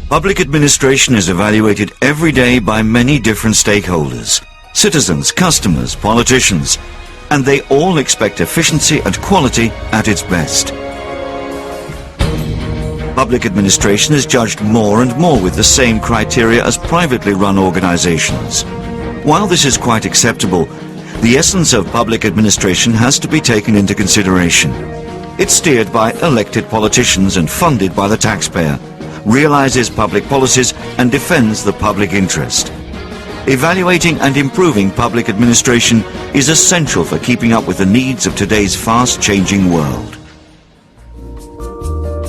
Public administration is evaluated every day by many different stakeholders: citizens, customers, politicians, and they all expect efficiency and quality at its best. Public administration is judged more and more with the same criteria as privately run organizations. While this is quite acceptable, the essence of public administration has to be taken into consideration. It's steered by elected politicians and funded by the taxpayer, realizes public policies and defends the public interest. Evaluating and improving public administration is essential for keeping up with the needs of today's fast-changing world.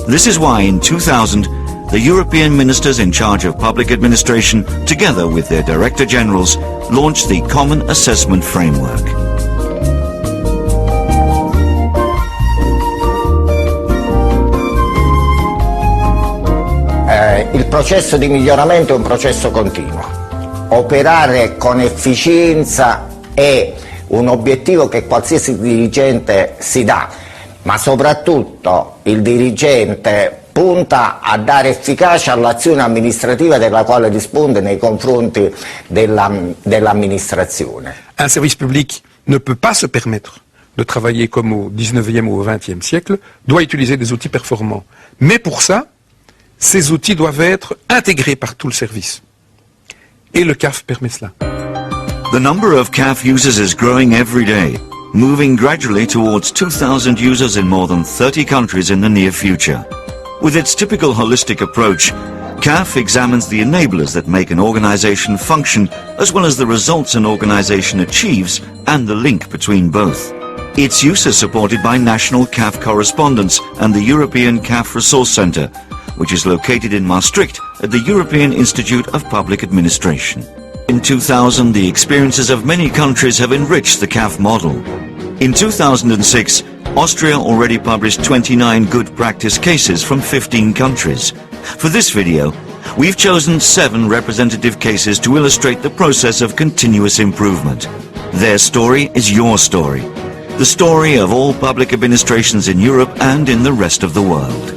This is why in 2000, the European ministers in charge of public administration, together with their Director Generals, launched the Common Assessment Framework. Il processo di miglioramento è un processo continuo. Operare con efficienza è un obiettivo che qualsiasi dirigente si dà, ma soprattutto il dirigente punta a dare efficacia all'azione amministrativa della quale risponde nei confronti dell'amministrazione. Un service public ne peut pas se permettre de travailler comme au 19e ou au 20e siècle, doit utiliser des outils performants. Mais pour ça, ces outils doivent être intégrés par tout le service. Et le CAF permet cela. The number of CAF users is growing every day, moving gradually towards 2,000 users in more than 30 countries in the near future. With its typical holistic approach, CAF examines the enablers that make an organization function, as well as the results an organization achieves and the link between both. Its use is supported by national CAF correspondents and the European CAF Resource Centre, which is located in Maastricht at the European Institute of Public Administration. In 2000, the experiences of many countries have enriched the CAF model. In 2006, Austria already published 29 good practice cases from 15 countries. For this video, we've chosen 7 representative cases to illustrate the process of continuous improvement. Their story is your story. The story of all public administrations in Europe and in the rest of the world.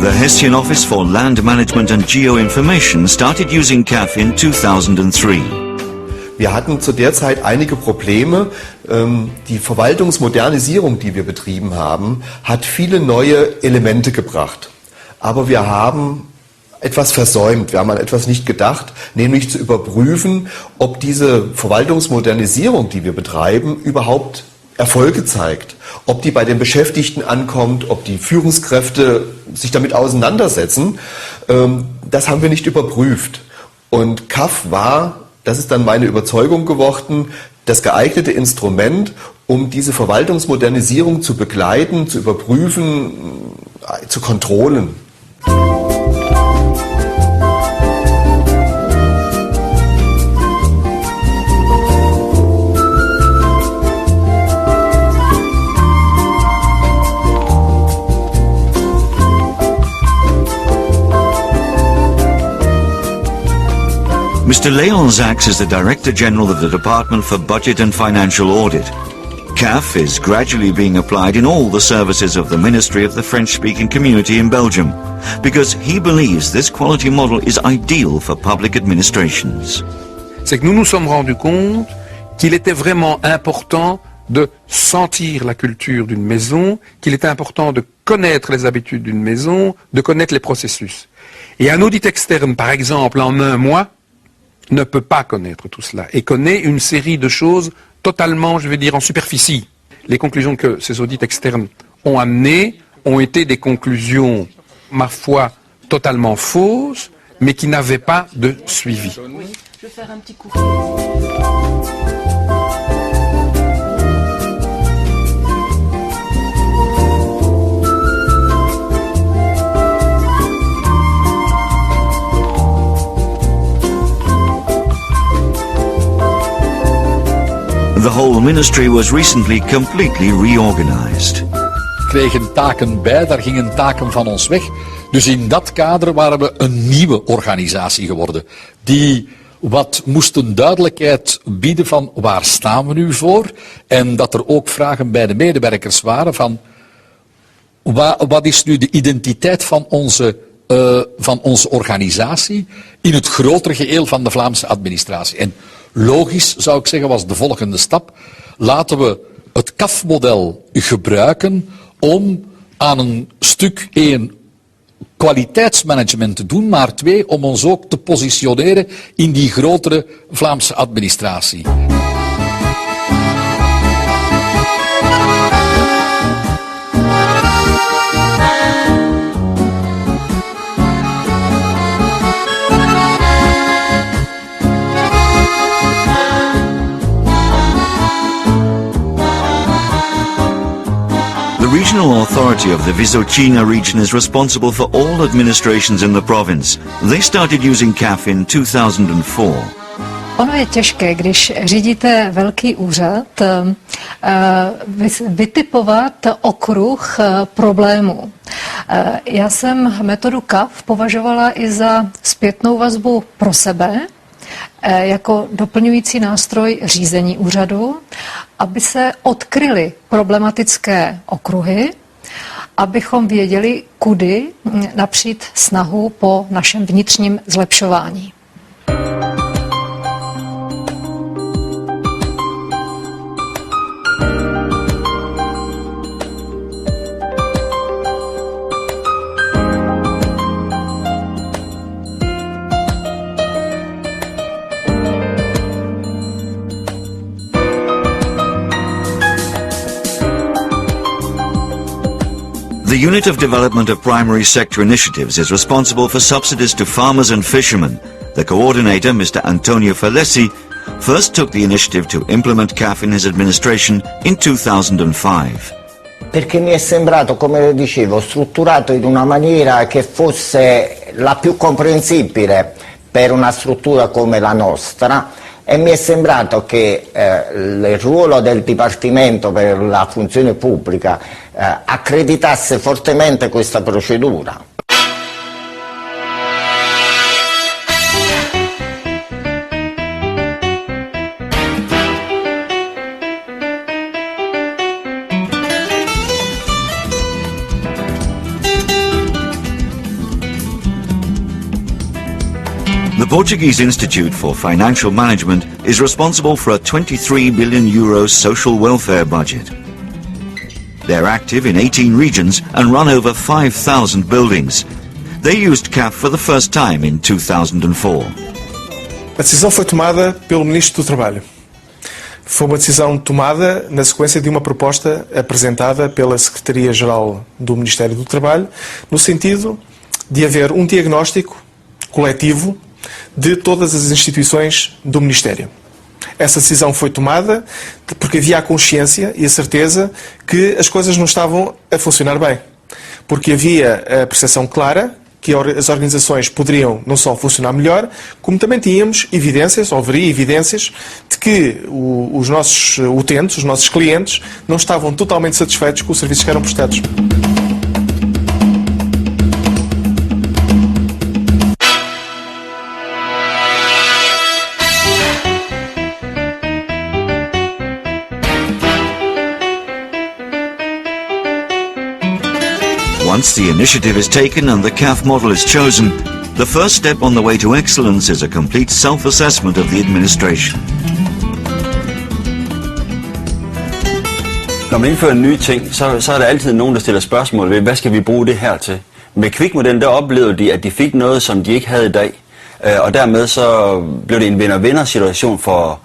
The Hessian Office for Land Management and Geoinformation started using CAF in 2003. Wir hatten zu der Zeit einige Probleme. Die Verwaltungsmodernisierung, die wir betrieben haben, hat viele neue Elemente gebracht. Aber wir haben etwas versäumt, wir haben an etwas nicht gedacht, nämlich zu überprüfen, ob diese Verwaltungsmodernisierung, die wir betreiben, überhaupt Erfolge zeigt. Ob die bei den Beschäftigten ankommt, ob die Führungskräfte sich damit auseinandersetzen, das haben wir nicht überprüft. Und CAF war, das ist dann meine Überzeugung geworden, das geeignete Instrument, um diese Verwaltungsmodernisierung zu begleiten, zu überprüfen, zu kontrollen. Mr. Léon Zax is the Director General of the Department for Budget and Financial Audit. CAF is gradually being applied in all the services of the Ministry of the French-speaking community in Belgium, because he believes this quality model is ideal for public administrations. C'est que nous nous sommes rendus compte qu'il était vraiment important de sentir la culture d'une maison, qu'il était important de connaître les habitudes d'une maison, de connaître les processus. Et un audit externe, par exemple, en un mois, ne peut pas connaître tout cela et connaît une série de choses totalement, je vais dire, en superficie. Les conclusions que ces audits externes ont amenées ont été des conclusions, ma foi, totalement fausses, mais qui n'avaient pas de suivi. Je vais faire un petit coup. The whole ministry was recently completely reorganized. kregen taken bij, daar gingen taken van ons weg. Dus in dat kader waren we een nieuwe organisatie geworden. Die wat moesten duidelijkheid bieden van waar staan we nu voor. En dat er ook vragen bij de medewerkers waren van wat is nu de identiteit van onze organisatie in het grotere geheel van de Vlaamse administratie. En logisch zou ik zeggen was de volgende stap. Laten we het CAF-model gebruiken om aan een stuk 1 kwaliteitsmanagement te doen, maar 2 om ons ook te positioneren in die grotere Vlaamse administratie. The regional authority of the Vysočina region is responsible for all administrations in the province. They started using CAF in 2004. Ono je těžké, když řídíte velký úřad, vytipovat okruh problémů. Já jsem metodu CAF považovala i za zpětnou vazbu pro sebe, jako doplňující nástroj řízení úřadu, aby se odkryly problematické okruhy, abychom věděli, kudy napřít snahu po našem vnitřním zlepšování. The Unit of Development of Primary Sector Initiatives is responsible for subsidies to farmers and fishermen. The coordinator, Mr. Antonio Falesi, first took the initiative to implement CAF in his administration in 2005. Perché mi è sembrato, come dicevo, strutturato in una maniera che fosse la più comprensibile per una struttura come la nostra, e mi è sembrato che il ruolo del Dipartimento per la funzione pubblica accreditasse fortemente questa procedura. The Portuguese Institute for Financial Management is responsible for a 23 billion euro social welfare budget. They're active in 18 regions and run over 5,000 buildings. They used CAF for the first time in 2004. A decisão foi tomada pelo Ministro do Trabalho. Foi uma decisão tomada na sequência de uma proposta apresentada pela Secretaria-Geral do Ministério do Trabalho, no sentido de haver um diagnóstico coletivo de todas as instituições do Ministério. Essa decisão foi tomada porque havia a consciência e a certeza que as coisas não estavam a funcionar bem. Porque havia a percepção clara que as organizações poderiam não só funcionar melhor, como também tínhamos evidências, ou haveria evidências, de que os nossos utentes, os nossos clientes, não estavam totalmente satisfeitos com os serviços que eram prestados. Once the initiative is taken and the CAF model is chosen, the first step on the way to excellence is a complete self-assessment of the administration. Når man indfører en ny ting, så er der altid nogen, der stiller spørgsmål ved, hvad skal vi bruge det her til? Med Quick-modellen, der oplevede de, at de fik noget, som de ikke havde i dag. Og dermed så blev det en vinder-vinder-situation for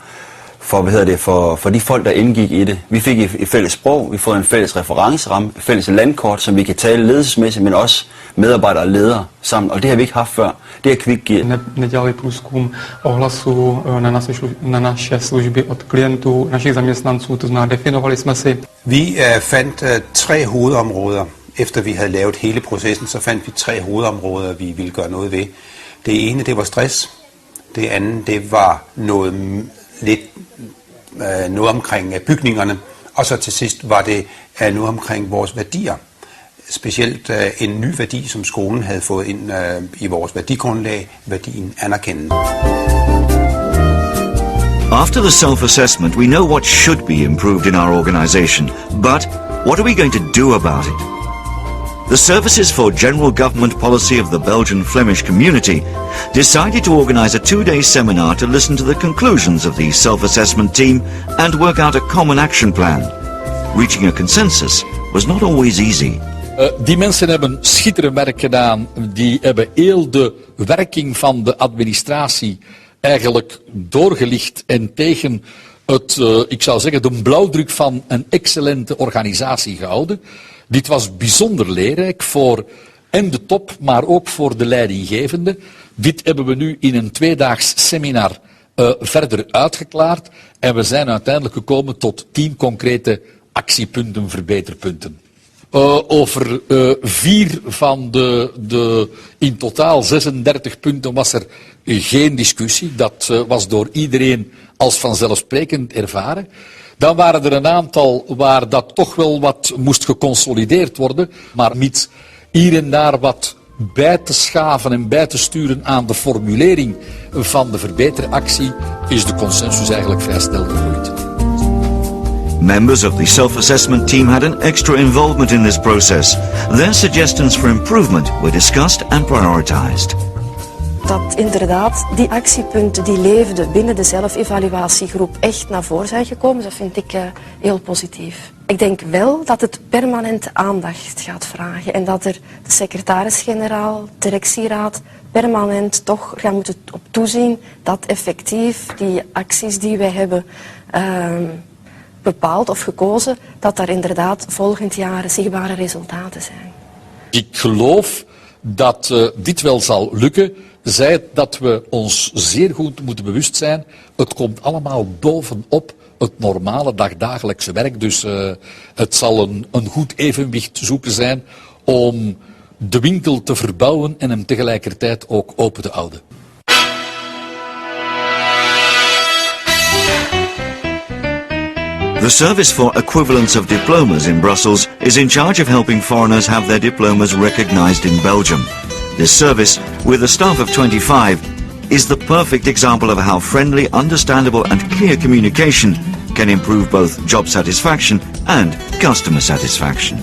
de folk, der indgik i det. Vi fik et fælles sprog, vi fik en fælles referenceramme, et fælles landkort, som vi kan tale ledelsesmæssigt, men også medarbejdere og ledere sammen. Og det har vi ikke haft før. Det har Quick givet. Nedělali průzkum ohlasu na naše služby od klientů, našich zaměstnanců, to znamená definovali jsme si. Vi fandt 3 hovedområder. Efter vi havde lavet hele processen, så fandt vi 3 hovedområder, vi ville gøre noget ved. Det ene, det var stress. Det andet, det var noget omkring bygningerne, Og så til sidst var det noget omkring vores værdier. Specielt en ny værdi, som skolen havde fået ind i vores værdigrundlag, værdien anerkendelse. After the self-assessment, we know what should be improved in our organization, but what are we going to do about it? The Services for General Government Policy of the Belgian-Flemish community decided to organize a 2-day seminar to listen to the conclusions of the self-assessment team and work out a common action plan. Reaching a consensus was not always easy. Die mensen hebben schitterend werk gedaan. Die hebben heel de werking van de administratie eigenlijk doorgelicht en tegen het, ik zou zeggen, de blauwdruk van een excellente organisatie gehouden. Dit was bijzonder leerrijk voor en de top, maar ook voor de leidinggevende. Dit hebben we nu in een 2-daags seminar verder uitgeklaard en we zijn uiteindelijk gekomen tot 10 concrete actiepunten, verbeterpunten. Over 4 van de in totaal 36 punten was er geen discussie. Dat was door iedereen als vanzelfsprekend ervaren. Dan waren er een aantal waar dat toch wel wat moest geconsolideerd worden. Maar met hier en daar wat bij te schaven en bij te sturen aan de formulering van de verbeteractie is de consensus eigenlijk vrij snel gegroeid. Members of the self-assessment team had an extra involvement in this process. Their suggestions for improvement were discussed and prioritized. Dat inderdaad die actiepunten die leefden binnen de zelfevaluatiegroep echt naar voren zijn gekomen, dat vind ik heel positief. Ik denk wel dat het permanent aandacht gaat vragen en dat er de secretaris-generaal, directieraad permanent toch gaan moeten op toezien dat effectief die acties die wij hebben bepaald of gekozen, dat daar inderdaad volgend jaar zichtbare resultaten zijn. Ik geloof dat dit wel zal lukken, zij dat we ons zeer goed moeten bewust zijn. Het komt allemaal bovenop het normale dagdagelijkse werk, dus het zal een goed evenwicht zoeken zijn om de winkel te verbouwen en hem tegelijkertijd ook open te houden. The Service for Equivalence of Diplomas in Brussels is in charge of helping foreigners have their diplomas recognized in Belgium. This service, with a staff of 25, is the perfect example of how friendly, understandable and clear communication can improve both job satisfaction and customer satisfaction.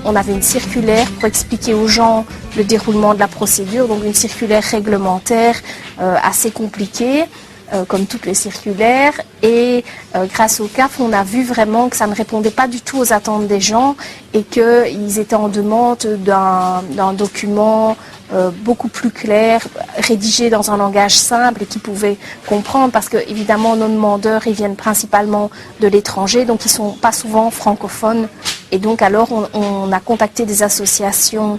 On avait une circulaire pour expliquer aux gens le déroulement de la procédure, donc une circulaire réglementaire assez compliquée. Comme toutes les circulaires, et grâce au CAF, on a vu vraiment que ça ne répondait pas du tout aux attentes des gens et qu'ils étaient en demande d'un document beaucoup plus clair, rédigé dans un langage simple et qu'ils pouvaient comprendre, parce que évidemment nos demandeurs ils viennent principalement de l'étranger, donc ils ne sont pas souvent francophones, et donc alors on a contacté des associations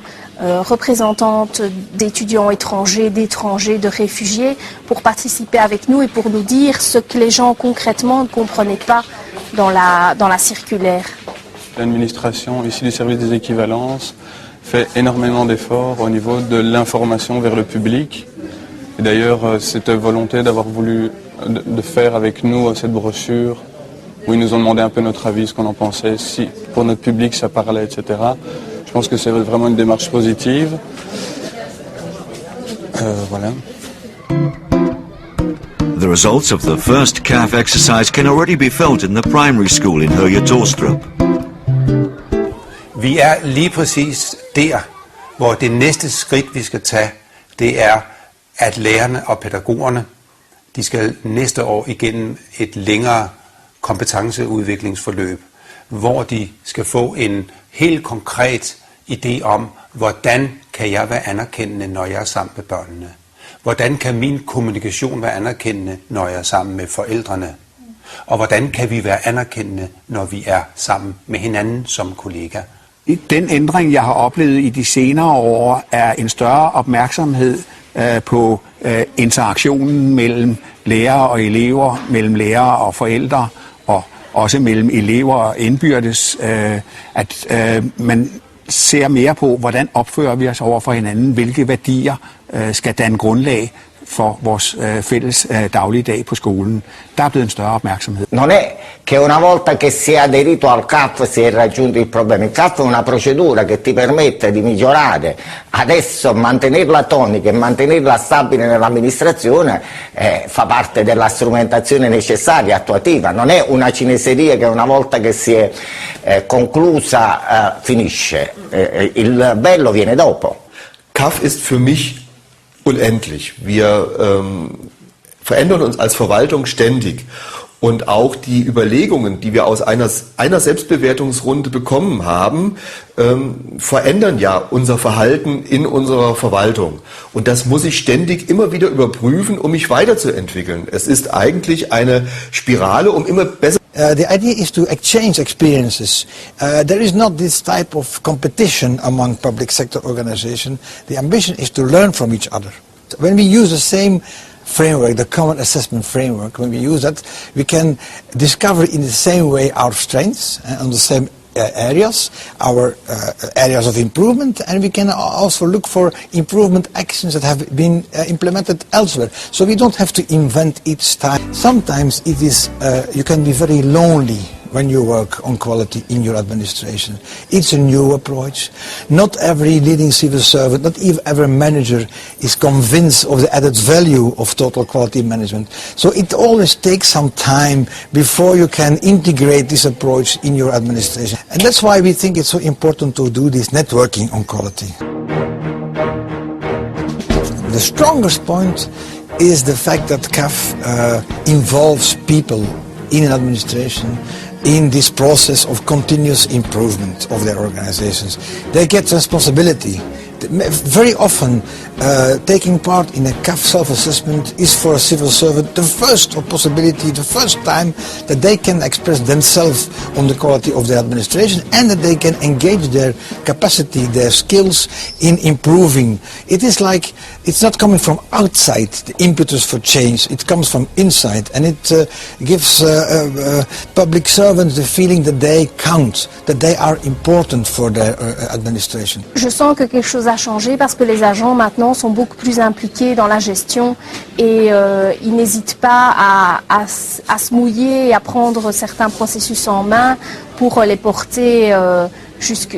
représentantes d'étudiants étrangers, de réfugiés, pour participer avec nous et pour nous dire ce que les gens concrètement ne comprenaient pas dans la circulaire. L'administration, ici du service des équivalences, fait énormément d'efforts au niveau de l'information vers le public. Et d'ailleurs, cette volonté d'avoir voulu de faire avec nous cette brochure, où ils nous ont demandé un peu notre avis, ce qu'on en pensait, si pour notre public ça parlait, etc. Je pense que c'est vraiment une démarche positive. Voilà. The results of the first CAF exercise can already be felt in the primary school in Høje-Taastrup. Vi er lige præcis der, hvor det næste skridt, vi skal tage, det er, at lærerne og pædagogerne, de skal næste år igennem et længere kompetenceudviklingsforløb, hvor de skal få en helt konkret idé om, hvordan kan jeg være anerkendende, når jeg er sammen med børnene? Hvordan kan min kommunikation være anerkendende, når jeg er sammen med forældrene? Og hvordan kan vi være anerkendende, når vi er sammen med hinanden som kollegaer? Den ændring, jeg har oplevet i de senere år, er en større opmærksomhed på interaktionen mellem lærere og elever, mellem lærere og forældre, og også mellem elever og indbyrdes, at man ser mere på, hvordan opfører vi os over for hinanden, hvilke værdier skal danne grundlag for vores fælles dagligdag på skolen. Der er blevet en større opmærksomhed. Non è che una volta che si è aderito al CAF si è raggiunto il problema. Il CAF è una procedura che ti permette di migliorare, adesso mantenerla tonica e mantenerla stabile nell'amministrazione fa parte della strumentazione necessaria, attuativa, non è una cineseria che una volta che si è conclusa finisce, il bello viene dopo. CAF ist für mich unendlich. Wir verändern uns als Verwaltung ständig. Und auch die Überlegungen, die wir aus einer Selbstbewertungsrunde bekommen haben, verändern ja unser Verhalten in unserer Verwaltung. Und das muss ich ständig immer wieder überprüfen, um mich weiterzuentwickeln. Es ist eigentlich eine Spirale, um immer besser. The idea is to exchange experiences. There is not this type of competition among public sector organizations. The ambition is to learn from each other. When we use the same framework, the common assessment framework, when we use that, we can discover in the same way our strengths on the same areas, our areas of improvement, and we can also look for improvement actions that have been implemented elsewhere. So we don't have to invent each time. Sometimes it is, you can be very lonely when you work on quality in your administration. It's a new approach. Not every leading civil servant, not even every manager is convinced of the added value of total quality management. So it always takes some time before you can integrate this approach in your administration. And that's why we think it's so important to do this networking on quality. The strongest point is the fact that CAF involves people in an administration in this process of continuous improvement of their organizations. They get responsibility. Very often, taking part in a CAF self-assessment is for a civil servant the first possibility, the first time that they can express themselves on the quality of their administration and that they can engage their capacity, their skills in improving. It is like, it's not coming from outside, the impetus for change, it comes from inside, and it gives public servants the feeling that they count, that they are important for their administration. Je sens que quelque chose a changé parce que les agents maintenant sont beaucoup plus impliqués dans la gestion et ils n'hésitent pas à se mouiller et à prendre certains processus en main pour les porter jusque.